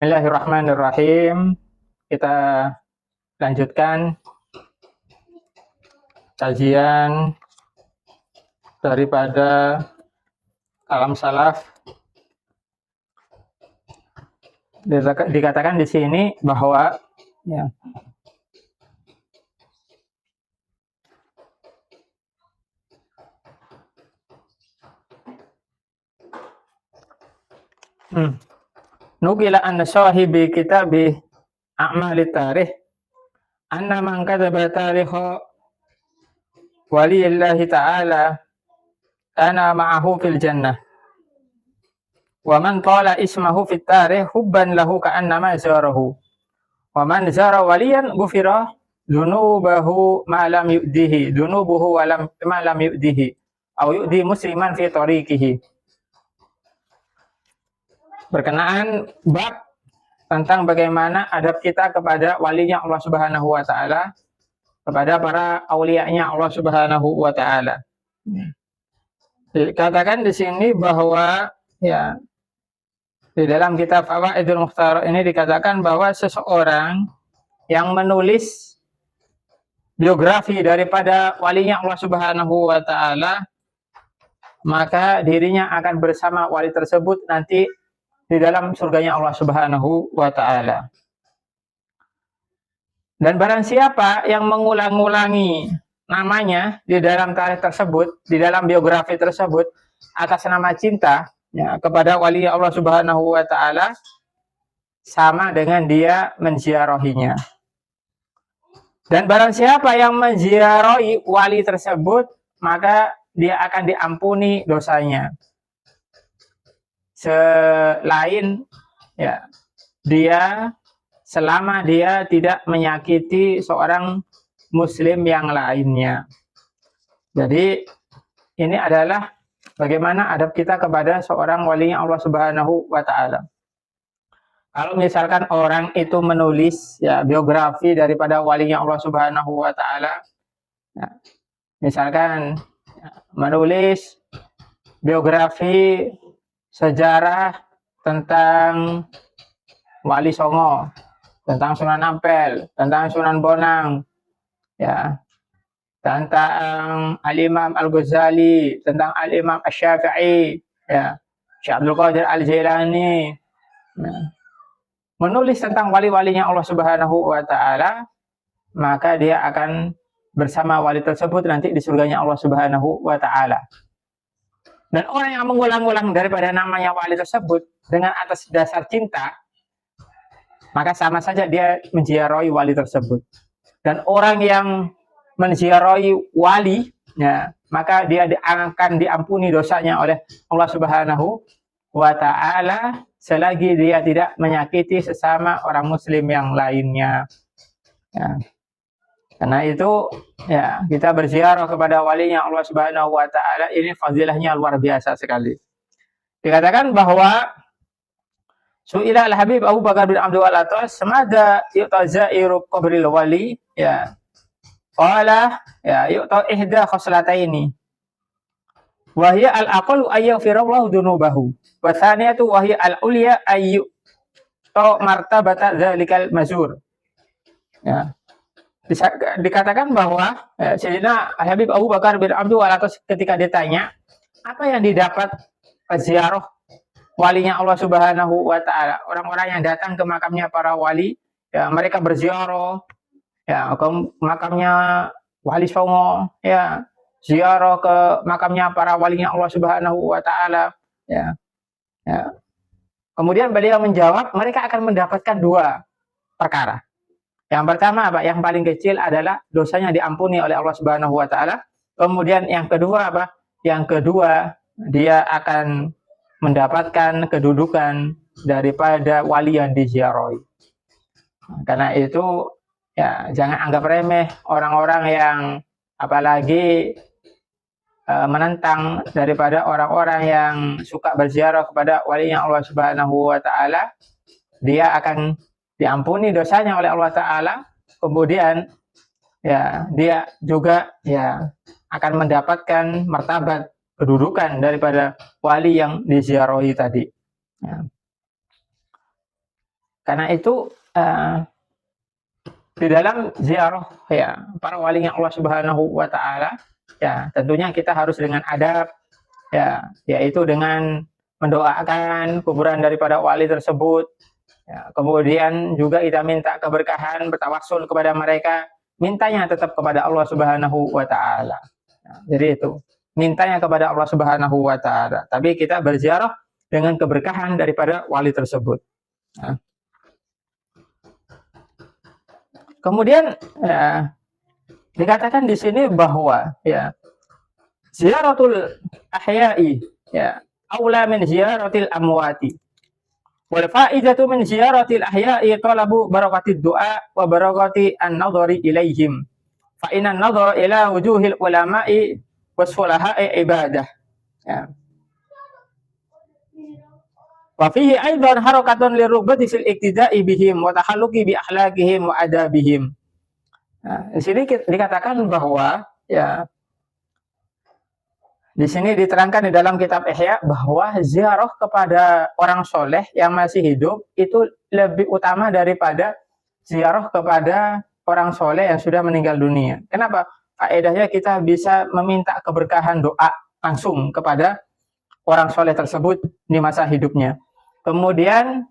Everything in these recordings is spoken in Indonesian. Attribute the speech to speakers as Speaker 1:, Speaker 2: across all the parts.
Speaker 1: Bismillahirrahmanirrahim. Kita lanjutkan kajian daripada kalam salaf. Dikatakan di sini bahwa ya, nukila anna sahibi kitabi a'malit tarikh anna man kataba tarikha waliyillahi ta'ala kana ma'ahu fil jannah wa man tala ismahu fit tarikh hubban lahu ka'annama zarahu wa man zara waliyan ghufira dunubahu ma lam yu'dihi dunubuhu ma lam yu'dihi au yu'di musliman fi tariqihi. Berkenaan bab tentang bagaimana adab kita kepada walinya Allah Subhanahu wa taala, kepada para aulianya Allah Subhanahu wa taala. Dikatakan di sini bahwa ya di dalam kitab Fawaidul Mukhtar ini dikatakan bahwa seseorang yang menulis biografi daripada walinya Allah Subhanahu wa taala, maka dirinya akan bersama wali tersebut nanti di dalam surganya Allah Subhanahu wa taala. Dan barang siapa yang mengulang-ulangi namanya di dalam tarikh tersebut, di dalam biografi tersebut atas nama cinta ya, kepada wali Allah Subhanahu wa taala, sama dengan dia menziarahinya. Dan barang siapa yang menziarahi wali tersebut, maka dia akan diampuni dosanya. Selain ya dia selama dia tidak menyakiti seorang muslim yang lainnya. Jadi ini adalah bagaimana adab kita kepada seorang wali Allah Subhanahu wa taala. Kalau misalkan orang itu menulis ya biografi daripada walinya Allah Subhanahu wa taala, ya, misalkan menulis biografi sejarah tentang Wali Songo, tentang Sunan Ampel, tentang Sunan Bonang, ya, tentang Al-Imam Al-Ghazali, tentang Al-Imam Asy-Syafi'i, ya, Syekh Abdul Qadir Al-Jailani. Ya. Menulis tentang wali-walinya Allah Subhanahu wa taala, maka dia akan bersama wali tersebut nanti di surganya Allah Subhanahu wa taala. Dan orang yang mengulang-ulang daripada namanya wali tersebut dengan atas dasar cinta, maka sama saja dia menziarahi wali tersebut. Dan orang yang menziarahi wali, ya, maka dia akan diampuni dosanya oleh Allah Subhanahu wa taala selagi dia tidak menyakiti sesama orang muslim yang lainnya. Ya. Karena itu ya kita berziarah kepada walinya Allah Subhanahu wa taala, ini fadilahnya luar biasa sekali. Dikatakan bahwa Su'ila al-Habib Abu Bakar bin Abdul Atas, semada yu'tazairu qabril wali, ya. Qala ya yu'ta ihda khoslataini. Wa hiya al-aqallu ayyaghfirallahu dunubahu. Wa thaniyatu wa hiya al-ulya ayyu'ta martabata dzalikal mazur. Ya. Dikatakan bahwa Sayyidina Habib Abu Bakar bin Abdul Atas ketika ditanya apa yang didapat ziarah walinya Allah Subhanahu wa taala, orang-orang yang datang ke makamnya para wali, ya mereka berziarah ya ke makamnya Wali Songo, ya ziarah ke makamnya para walinya Allah Subhanahu wa taala, ya. Ya. Kemudian beliau menjawab, mereka akan mendapatkan dua perkara. Yang pertama apa? Yang paling kecil adalah dosanya diampuni oleh Allah Subhanahu wa taala. Kemudian yang kedua apa? Yang kedua, dia akan mendapatkan kedudukan daripada wali yang diziarahi. Karena itu ya jangan anggap remeh orang-orang yang apalagi menentang daripada orang-orang yang suka berziarah kepada walinya Allah Subhanahu wa taala. Dia akan diampuni dosanya oleh Allah taala, kemudian ya dia juga ya akan mendapatkan martabat kedudukan daripada wali yang diziarahi tadi. Ya. Karena itu di dalam ziarah ya para walinya Allah Subhanahu wa taala, ya tentunya kita harus dengan adab, ya yaitu dengan mendoakan kuburan daripada wali tersebut. Ya, kemudian juga kita minta keberkahan, bertawassul kepada mereka, mintanya tetap kepada Allah Subhanahu wa taala. Nah, jadi itu, mintanya kepada Allah Subhanahu wa taala. Tapi kita berziarah dengan keberkahan daripada wali tersebut. Nah, kemudian ya, dikatakan di sini bahwa ya ziaratul ahya'i ya aula min ziyaratil amwati. Wal faidatu min ziyaratil ahya'i talabu barakatid du'a wa barakati an-nadhari ilaihim. Fa inna an-nadhara ila wujuhil ulama'i wasfulaha'i ibadah. Ya. Wa fihi aidan harakatun lirughbati fil iktida'i bihim wa tahalluqi bi akhlaqihim wa adabihim. Nah, di sini dikatakan bahwa ya di sini diterangkan di dalam kitab Ihya bahwa ziarah kepada orang soleh yang masih hidup itu lebih utama daripada ziarah kepada orang soleh yang sudah meninggal dunia. Kenapa? Faedahnya kita bisa meminta keberkahan doa langsung kepada orang soleh tersebut di masa hidupnya. Kemudian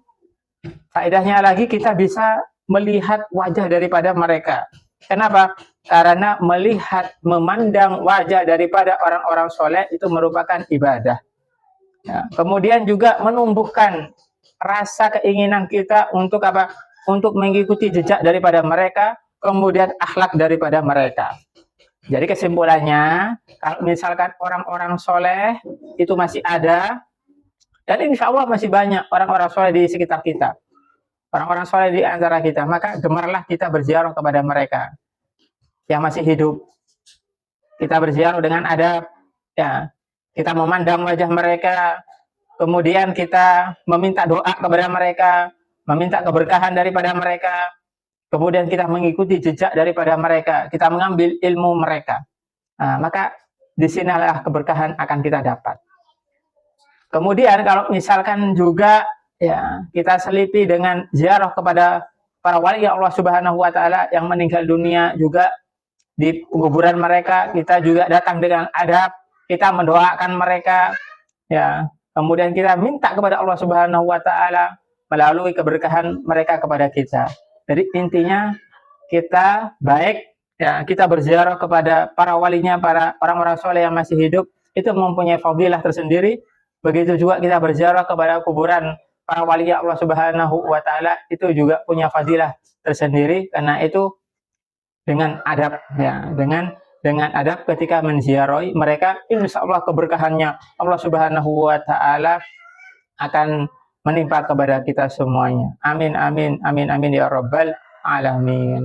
Speaker 1: faedahnya lagi kita bisa melihat wajah daripada mereka. Kenapa? Karena melihat, memandang wajah daripada orang-orang soleh itu merupakan ibadah. Ya, kemudian juga menumbuhkan rasa keinginan kita untuk apa? Untuk mengikuti jejak daripada mereka, kemudian akhlak daripada mereka. Jadi kesimpulannya, kalau misalkan orang-orang soleh itu masih ada, dan insya Allah masih banyak orang-orang soleh di sekitar kita, orang-orang soleh di antara kita, maka gemarlah kita berziarah kepada mereka yang masih hidup. Kita berziarah dengan adab, ya. Kita memandang wajah mereka, kemudian kita meminta doa kepada mereka, meminta keberkahan daripada mereka, kemudian kita mengikuti jejak daripada mereka, kita mengambil ilmu mereka. Nah, maka disinilah keberkahan akan kita dapat. Kemudian kalau misalkan juga ya kita selipi dengan ziarah kepada para wali Allah Subhanahu wa taala yang meninggal dunia juga di kuburan mereka, kita juga datang dengan adab, kita mendoakan mereka, ya. Kemudian kita minta kepada Allah Subhanahu wa taala melalui keberkahan mereka kepada kita. Jadi intinya kita baik ya, kita berziarah kepada para walinya, para orang-orang soleh yang masih hidup, itu mempunyai fadilah tersendiri. Begitu juga kita berziarah kepada kuburan para wali Allah Subhanahu wa taala, itu juga punya fadilah tersendiri. Karena itu dengan adab ya, dengan adab ketika menziarahi mereka, insya Allah keberkahannya Allah Subhanahu wa taala akan menimpa kepada kita semuanya. Amin amin amin amin ya rabbal alamin.